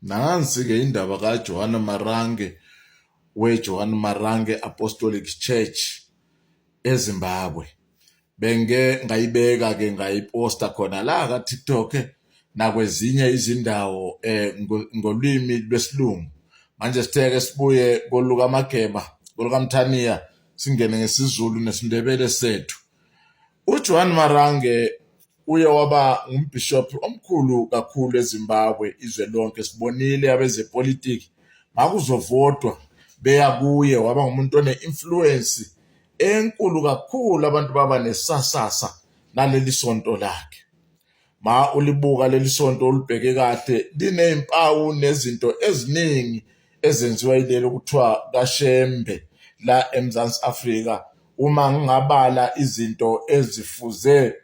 Nansi ke indaba kaJohn Marange weJohn Marange Apostolic Church eZimbabwe. Benge ngayibeka ke ngayiposta khona la ka TikTok nakwezinye izindawo ngolwimi lwesilungu. Manje sitheke sibuye koluka Mageba, koluka Mthaniya, singene ngesizulu nesindebele sethu. uJohn Marange uye waba ngumbishop omkhulu kakhulu eZimbabwe izwe lonke. Sibonile abezepolitiki makuzovotwa beya kuye, waba ngumuntu one-influence enkulu kakhulu. Abantu baba nesasasa naleli sonto lakhe. Ma ulibuka leli sonto ulibheke kahle, linezimpawu nezinto eziningi ezenziwa yilelo kuthiwa kaShembe la eMzansi Afrika. Uma ngingabala izinto ezifuze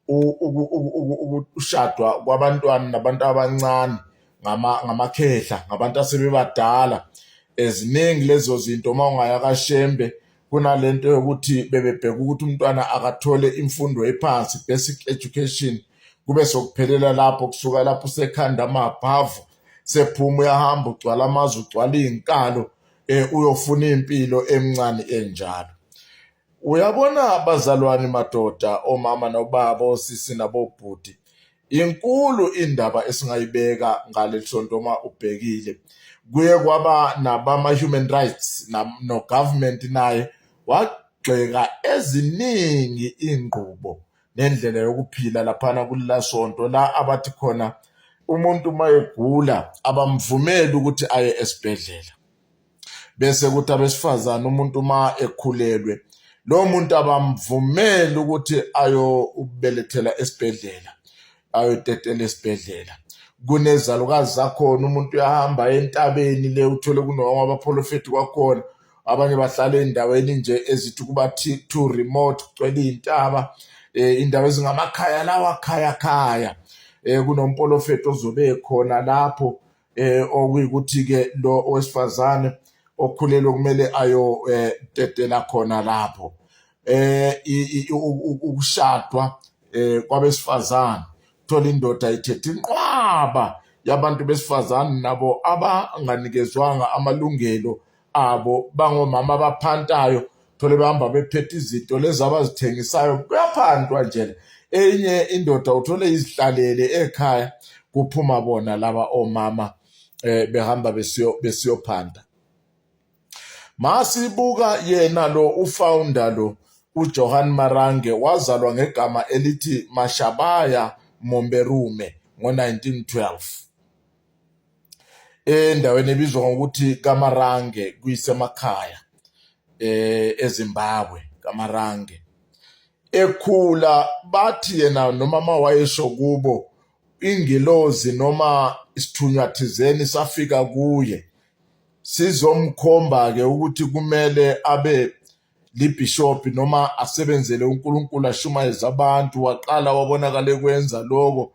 ukushadwa kwabantwana nabantu abancane ngamakhehla, ngabantu asebebadala, eziningi lezo zinto. Uma ungaya kaShembe kunalento yokuthi bebebheka ukuthi umntwana akathole imfundo ephansi, basic education, kube sokuphelela lapho. Kusuka lapho sekhanda amabhavu, sephuma uyahamba ugcwala amazwe, ugcwala izinkalo, uyofuna impilo emncane enjalo. Uyabona bazalwane madoda, omama nobaba, osisi nabobhuti, inkulu indaba esingayibeka ngaleli sonto. Uma ubhekile kuye kwaba nabama-human rights no-government naye wagxeka eziningi inqubo nendlela yokuphila laphana kulila sonto la abathi khona umuntu uma egula abamvumeli ukuthi aye esibhedlela, bese kuthi abesifazane umuntu uma ekhulelwe lo muntu abamvumeli ukuthi ayobelethela esibhedlela, ayotetela esibhedlela. Kunezalukazi zakhona umuntu uyahamba entabeni le, uthole kunoma abaprofeti kwakhona, abanye bahlala endaweni nje ezithi kuba too remote, kugcwele izintaba, indawo ezingamakhaya lawa khaya. Kunomprofeti ozobe khona lapho, okuyikuthi ke lo owesifazane okhulelwe kumele ayotetela khona lapho. Ukushadwa kwabesifazane, thola indoda ithethe inqwaba yabantu besifazane nabo abanganikezwanga amalungelo abo, bangomama abaphantayo, thole bahamba bephethe izinto lezi abazithengisayo, kuyaphantwa nje. Enye indoda uthole izihlalele ekhaya, kuphuma bona laba omama behamba besiyophanda. Masibuka yena lo ufounder lo uJohn Marange wazalwa ngegama elithi Mashabaya Momberume ngo-1912 endaweni ebizwa ngokuthi kaMarange, kuyisemakhaya eZimbabwe. kaMarange ekhula bathi yena noma wayesho kubo ingilozi noma isithunywa thizeni safika kuye sizomkhomba ke ukuthi kumele abe libishop noma asebenzele uNkulunkulu, ashumayeze abantu. Waqala wabonakala ekwenza lokho.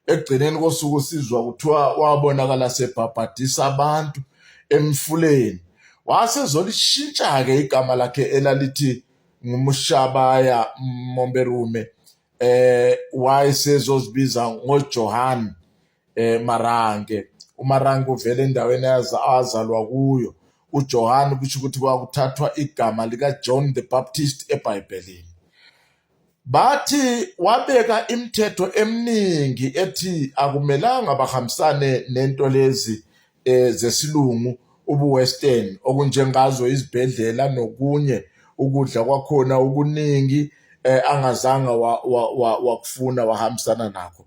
Ekugcineni kosuku sizwa kuthiwa wabonakala sebhabhadisa abantu emfuleni. Wasezolishintsha-ke igama lakhe elalithi nguMshabaya Momberume, wayesezozibiza ngoJohn Marange. uMarange uvele endaweni azalwa kuyo. uJohn kusho ukuthi kwakuthathwa igama likaJohn the Baptist eBhayibhelini. Bathi wabeka imithetho eminingi ethi akumelanga bahambisane nento lezi zesilungu, ubuwestern, okunjengazo izibhedlela nokunye ukudla kwakhona okuningi, angazanga wakufuna wahambisana nakho.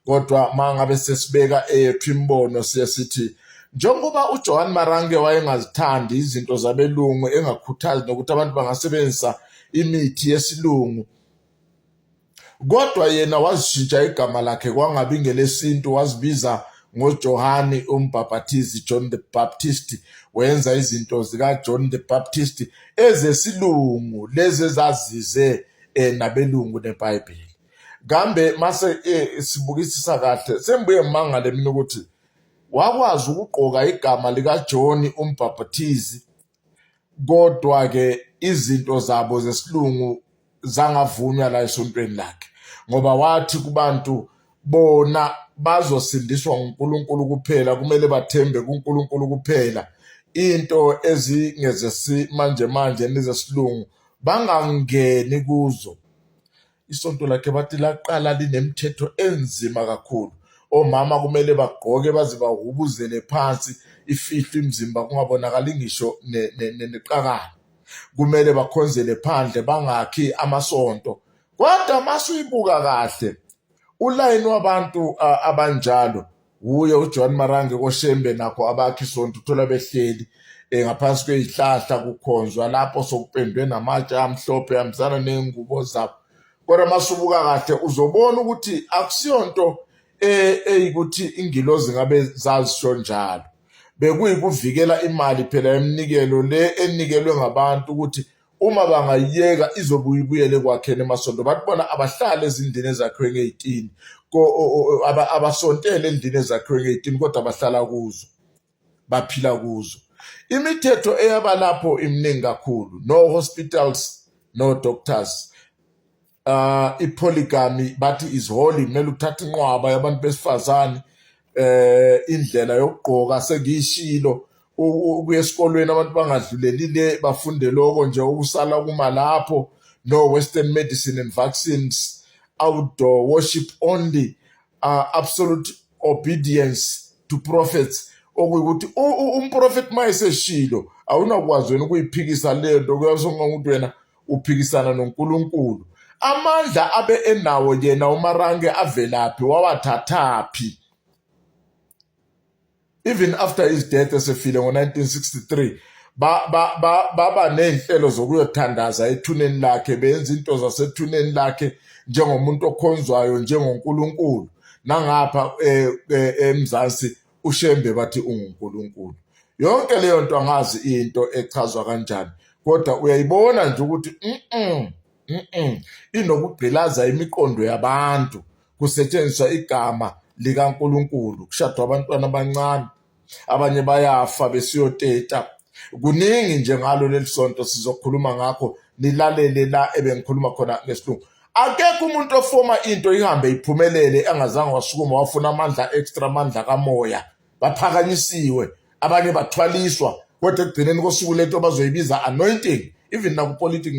Kodwa mangabe sesibeka eyethu imbono siyasithi njengoba uJohn Marange wayengazithandi izinto zabelungu, engakhuthazi nokuthi abantu bangasebenzisa imithi yesilungu, kodwa yena wazishintsha igama lakhe kwangabi ngelesintu, wazibiza ngoJohn umbhaphathizi, John the Baptist. Wenza izinto zikaJohn the Baptist ezesilungu lezi ezazize nabelungu neBhayibheli. Kambe mase sibukisisa kahle, sembuye mangale mina ukuthi wakwazi ukugqoka igama likaJohn umbhaphathizi, kodwa ke izinto zabo zesilungu zangavunywa la esontweni lakhe, ngoba wathi kubantu bona bazosindiswa nguNkulunkulu kuphela, kumele bathembe kuNkulunkulu kuphela. Into ezingezesimanje manje nezesilungu bangangeni kuzo. Isonto lakhe bathi laqala linemithetho enzima kakhulu. Omama kumele bagqoke baze bahubuzele phansi, ifihle imizimba kungabonakali ngisho neqakala. Kumele bakhonzele phandle bangakhi amasonto. Kodwa masuyibuka kahle, ulayini wabantu abanjalo uye uJohn Marange koShembe nakho abakhi isonto, uthola behleli ngaphansi kwezihlahla kukhonzwa lapho sokupendwe namatshe amhlophe amzana nengubo zabo. Kodwa masubuka kahle uzobona ukuthi akusiyonto eyikuthi ingilozi ngabe zazisho njalo. Bekuyikuvikela imali phela eminikelo le enikelwe ngabantu ukuthi uma bangayiyeka izobuye ibuyele kwakhena emasonto. Bathi bona abahlale ezindlini ezakhiwe nge-18 abasontele endlini ezakhiwe nge-18 kodwa bahlala kuzo, baphila kuzo. Imithetho eyaba lapho iminingi kakhulu, no hospitals, no doctors. Ipoligamy bathi is holy, kumele uthathe inqwaba yabantu besifazane. Indlela yokugqoka sekuyishilo, ukuya esikolweni abantu bangadlulelile bafunde lokho nje ukusala kuma lapho. No western medicine and vaccines, outdoor worship only, absolute obedience to prophets. Okuyukuthi umprofeti mayeseshilo awunakwazi wena ukuyiphikisa leyo nto, kuyasongokuthi wena uphikisana noNkulunkulu. Amandla abe enawo yena uMarange avelaphi, wawathathaphi? Even after his death esefile ngo-1963 baba nezinhlelo zokuyothandaza ethuneni lakhe, benza into zasethuneni lakhe njengomuntu okhonzwayo njengoNkulunkulu. Nangapha eMzansi uShembe bathi unguNkulunkulu. Yonke leyo nto angazi into echazwa kanjani, kodwa uyayibona nje ukuthi inokugqilaza imiqondo yabantu, kusetshenziswa igama likaNkulunkulu, kushadwa abantwana abancane, abanye bayafa besiyoteta. Kuningi nje ngalo leli sonto sizokhuluma ngakho, nilalele la ebengikhuluma khona ngesilungu. Akekho umuntu ofoma into ihambe iphumelele angazange wasukuma wafuna amandla extra, amandla kamoya. Baphakanyisiwe, abanye bathwaliswa, kodwa ekugcineni kosuku lento bazoyibiza anointing. Even nakupolitiki